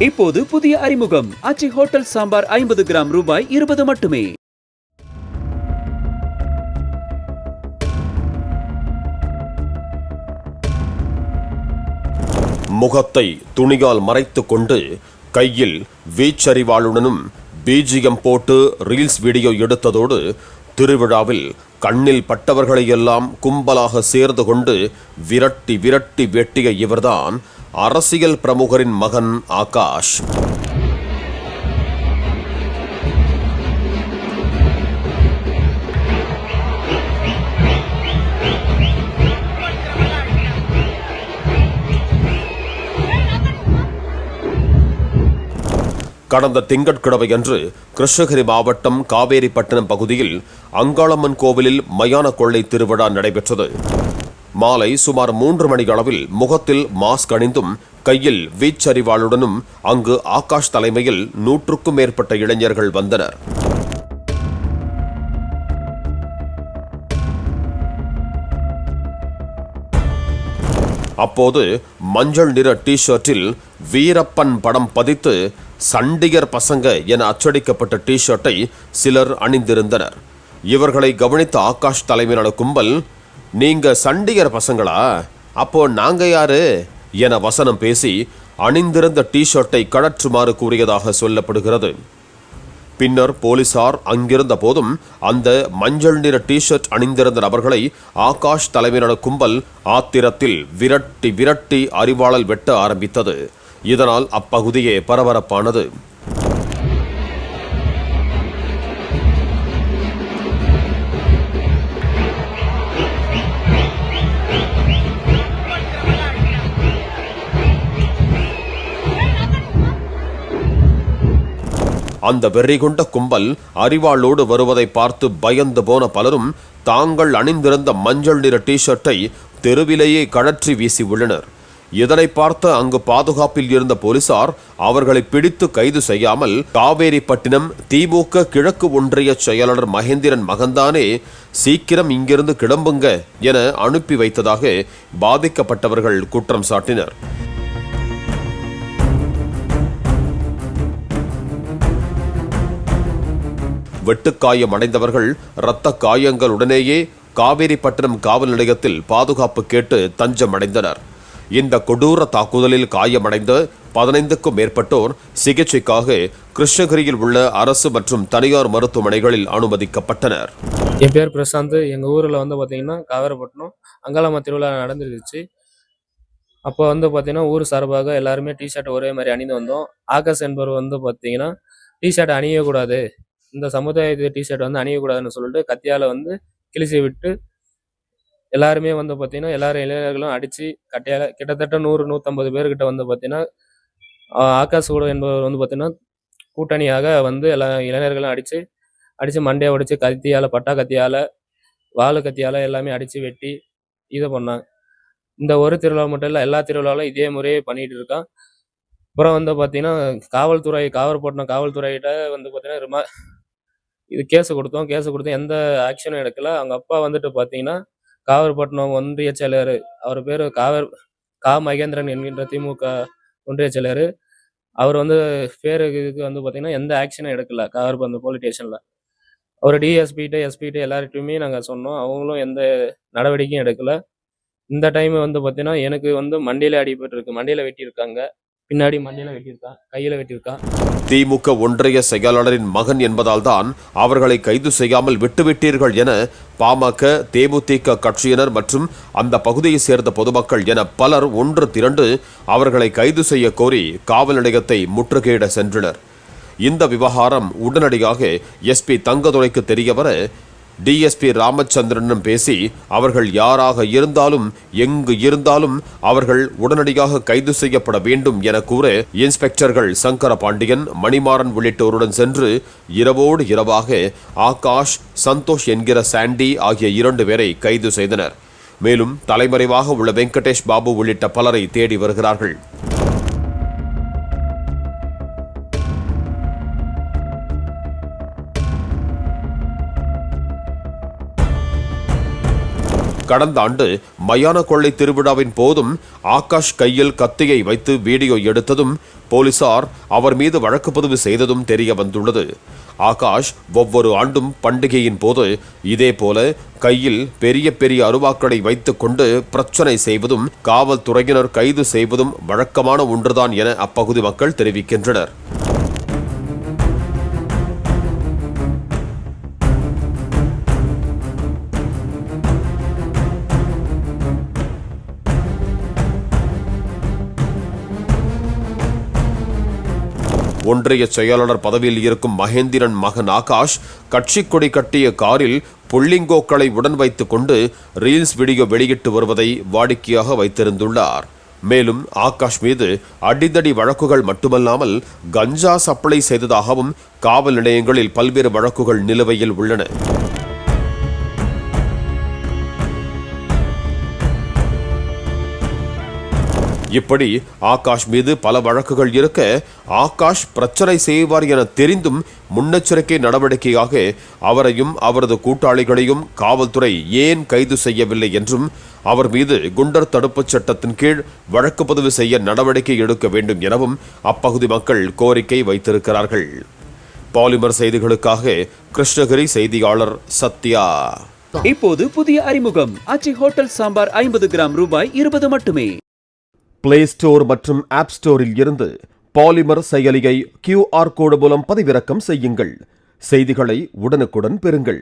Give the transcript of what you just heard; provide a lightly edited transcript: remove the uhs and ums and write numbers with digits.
இப்போது புதிய அறிமுகம் ஆச்சி ஹோட்டல் சாம்பார் 50 கிராம் ரூபாய் 20 மட்டுமே. முகத்தை துணியால் மறைத்துக் கொண்டு கையில் வீச்சறிவாளுடனும் பிஜிஎம் போட்டு ரீல்ஸ் வீடியோ எடுத்ததோடு திருவிழாவில் கண்ணில் பட்டவர்களையெல்லாம் கும்பலாக சேர்ந்து கொண்டு விரட்டி விரட்டி வெட்டிய இவர்தான் அரசியல் பிரமுகரின் மகன் ஆகாஷ். கடந்த திங்கட்கிழமையன்று கிருஷ்ணகிரி மாவட்டம் காவேரிப்பட்டினம் பகுதியில் அங்காளம்மன் கோவிலில் மயான கொள்ளை திருவிழா நடைபெற்றது. மாலை சுமார் 3 மணி அளவில் முகத்தில் மாஸ்க் அணிந்தும் கையில் வீச்சறிவாளுடனும் அங்கு ஆகாஷ் தலைமையில் 100க்கும் மேற்பட்ட இளைஞர்கள் வந்தனர். அப்போது மஞ்சள் நிற டி ஷர்ட்டில் வீரப்பன் படம் பதித்து சண்டிகர் பசங்க என அச்சடிக்கப்பட்ட டி ஷர்ட்டை சிலர் அணிந்திருந்தனர். இவர்களை கவனித்த ஆகாஷ் தலைமையிலான கும்பல், நீங்க சண்டிகர் பசங்களா, அப்போ நாங்க யாரு என வசனம் பேசி அணிந்திருந்த டி ஷர்ட்டை கழற்றுமாறு கூறியதாக சொல்லப்படுகிறது. பின்னர் போலீசார் அங்கிருந்த போதும் அந்த மஞ்சள் நிற டி ஷர்ட் அணிந்திருந்த நபர்களை ஆகாஷ் தலைமையிலான கும்பல் ஆத்திரத்தில் விரட்டி விரட்டி அரிவாளால் வெட்ட ஆரம்பித்தது. இதனால் அப்பகுதியே பரபரப்பானது. அந்த வெறி கொண்ட கும்பல் அரிவாளோடு வருவதை பார்த்து பயந்து போன பலரும் தாங்கள் அணிந்திருந்த மஞ்சள் நிற டி ஷர்ட்டை தெருவிலேயே கழற்றி வீசி உள்ளனர். இதனை பார்த்த அங்கு பாதுகாப்பில் இருந்த போலீசார் அவர்களை பிடித்து கைது செய்யாமல் காவேரிப்பட்டினம் திமுக கிழக்கு ஒன்றிய செயலாளர் மகேந்திரன் மகன்தானே, சீக்கிரம் இங்கிருந்து கிளம்புங்க என அனுப்பி வைத்ததாக பாதிக்கப்பட்டவர்கள் குற்றம் சாட்டினர். வெட்டுக்காயம் அடைந்தவர்கள் இரத்த காயங்களுடனேயே காவேரிப்பட்டினம் காவல் நிலையத்தில் பாதுகாப்பு கேட்டு தஞ்சம் அடைந்தனர். இந்த கொடூர தாக்குதலில் காயமடைந்த 15க்கும் மேற்பட்டோர் சிகிச்சைக்காக கிருஷ்ணகிரியில் உள்ள அரசு மற்றும் தனியார் மருத்துவமனைகளில் அனுமதிக்கப்பட்டனர். என் பேர் பிரசாந்த். எங்கள் ஊரில் பார்த்தீங்கன்னா காவேரிப்பட்டினம் அங்காளம்மன் திருவிழா நடந்துருச்சு. அப்போ பார்த்தீங்கன்னா ஊர் சார்பாக எல்லாருமே டிஷர்ட் ஒரே மாதிரி அணிந்து வந்தோம். ஆகாஷ் என்பவர் பார்த்தீங்கன்னா டிஷர்ட் அணியக்கூடாது, இந்த சமுதாயத்து டிஷர்ட் அணியக்கூடாதுன்னு சொல்லிட்டு கத்தியால் கிழிச்சி விட்டு எல்லாருமே பார்த்தீங்கன்னா எல்லாரும் இளைஞர்களும் அடித்து கட்டையால் கிட்டத்தட்ட 100-150 பேர்கிட்ட பார்த்தீங்கன்னா ஆகாஷ் கூட என்பவர் பார்த்தீங்கன்னா கூட்டணியாக எல்லா இளைஞர்களும் அடித்து மண்டையை உடைச்சு கத்தியால், பட்டா கத்தியால், வாழு கத்தியால் எல்லாமே அடித்து வெட்டி இதை பண்ணாங்க. இந்த ஒரு திருவிழா மட்டும் இல்லை, எல்லா திருவிழாவிலும் இதே முறையே பண்ணிகிட்டு இருக்கான். அப்புறம் பார்த்தீங்கன்னா காவல்துறை, காவேரிப்பட்டினம் காவல்துறையிட்ட பார்த்தீங்கன்னா இது கேஸு கொடுத்தோம். எந்த ஆக்ஷனும் எடுக்கல. அவங்க அப்பா பார்த்தீங்கன்னா காவேரிப்பட்டினம் ஒன்றிய செயலர், அவர் பேர் மகேந்திரன் என்கின்ற திமுக ஒன்றிய செயலர். அவர் பேருக்கு பார்த்தீங்கன்னா எந்த ஆக்ஷனும் எடுக்கல காவேரிப்பட்டினம் போலீஸ் ஸ்டேஷனில். அவர் டிஎஸ்பிகிட்ட எஸ்பிகிட்ட எல்லார்கிட்டையுமே நாங்கள் சொன்னோம், அவங்களும் எந்த நடவடிக்கையும் எடுக்கல. இந்த டைம் பார்த்தீங்கன்னா எனக்கு மண்டியில் அடிபட்டு மண்டியில் வெட்டியிருக்காங்க, பின்னாடி மண்டியில வெட்டியிருக்கான், கையில வெட்டியிருக்கான். திமுக ஒன்றிய செயலாளரின் மகன் என்பதால் தான் அவர்களை கைது செய்யாமல் விட்டுவிட்டீர்கள் என பாமக, தேமுதிக கட்சியினர் மற்றும் அந்த பகுதியை சேர்ந்த பொதுமக்கள் என பலர் ஒன்று திரண்டு அவர்களை கைது செய்ய கோரி காவல் நிலையத்தை முற்றுகையிட சென்றனர். இந்த விவகாரம் உடனடியாக எஸ்பி தங்கதுரைக்கு தெரியவர டிஎஸ்பி ராமச்சந்திரனும் பேசி அவர்கள் யாராக இருந்தாலும் எங்கு இருந்தாலும் அவர்கள் உடனடியாக கைது செய்யப்பட வேண்டும் என கூற இன்ஸ்பெக்டர்கள் சங்கர பாண்டியன், மணிமாறன் உள்ளிட்டோருடன் சென்று இரவோடு இரவாக ஆகாஷ், சந்தோஷ் என்கிற சாண்டி ஆகிய 2 பேரை கைது செய்தனர். மேலும் தலைமறைவாக உள்ள வெங்கடேஷ் பாபு உள்ளிட்ட பலரை தேடி வருகிறார்கள். கடந்த ஆண்டு மயான கொள்ளை திருவிழாவின் போதும் ஆகாஷ் கையில் கத்தியை வைத்து வீடியோ எடுத்ததும் போலீசார் அவர் மீது வழக்கு பதிவு செய்ததும் தெரிய வந்துள்ளது. ஆகாஷ் ஒவ்வொரு ஆண்டும் பண்டிகையின் போது இதேபோல கையில் பெரிய பெரிய அருவாக்களை வைத்துக் கொண்டு பிரச்சனை செய்வதும் காவல்துறையினர் கைது செய்வதும் வழக்கமான ஒன்றுதான் என அப்பகுதி மக்கள் தெரிவிக்கின்றனர். ஒன்றிய செயலாளர் பதவியில் இருக்கும் மகேந்திரன் மகன் ஆகாஷ் கட்சி கொடி கட்டிய காரில் புள்ளிங்கோக்களை உடன் வைத்துக் கொண்டு ரீல்ஸ் வீடியோ வெளியிட்டு வருவதை வாடிக்கையாக வைத்திருந்துள்ளார். மேலும் ஆகாஷ் மீது அடிதடி வழக்குகள் மட்டுமல்லாமல் கஞ்சா சப்ளை செய்ததாகவும் காவல் நிலையங்களில் பல்வேறு வழக்குகள் நிலுவையில் உள்ளன. இப்படி ஆகாஷ் மீது பல வழக்குகள் இருக்க ஆகாஷ் பிரச்சனை செய்வார் என தெரிந்தும் முன்னெச்சரிக்கை நடவடிக்கையாக அவரையும் அவரது கூட்டாளிகளையும் காவல்துறை ஏன் கைது செய்யவில்லை என்றும் அவர் மீது குண்டர் தடுப்புச் சட்டத்தின் கீழ் வழக்கு பதிவு செய்ய நடவடிக்கை எடுக்க வேண்டும் எனவும் அப்பகுதி மக்கள் கோரிக்கை வைத்திருக்கிறார்கள். பாலிமர் செய்திகளுக்காக கிருஷ்ணகிரி செய்தியாளர் சத்யா. இப்போது புதிய அறிமுகம் ஆச்சி ஹோட்டல் சாம்பார் 50 கிராம் ரூபாய் 20 மட்டுமே. பிளே ஸ்டோர் மற்றும் ஆப் ஸ்டோரில் இருந்து பாலிமர் செயலியை QR கோடு மூலம் பதிவிறக்கம் செய்யுங்கள். செய்திகளை உடனுக்குடன் பெறுங்கள்.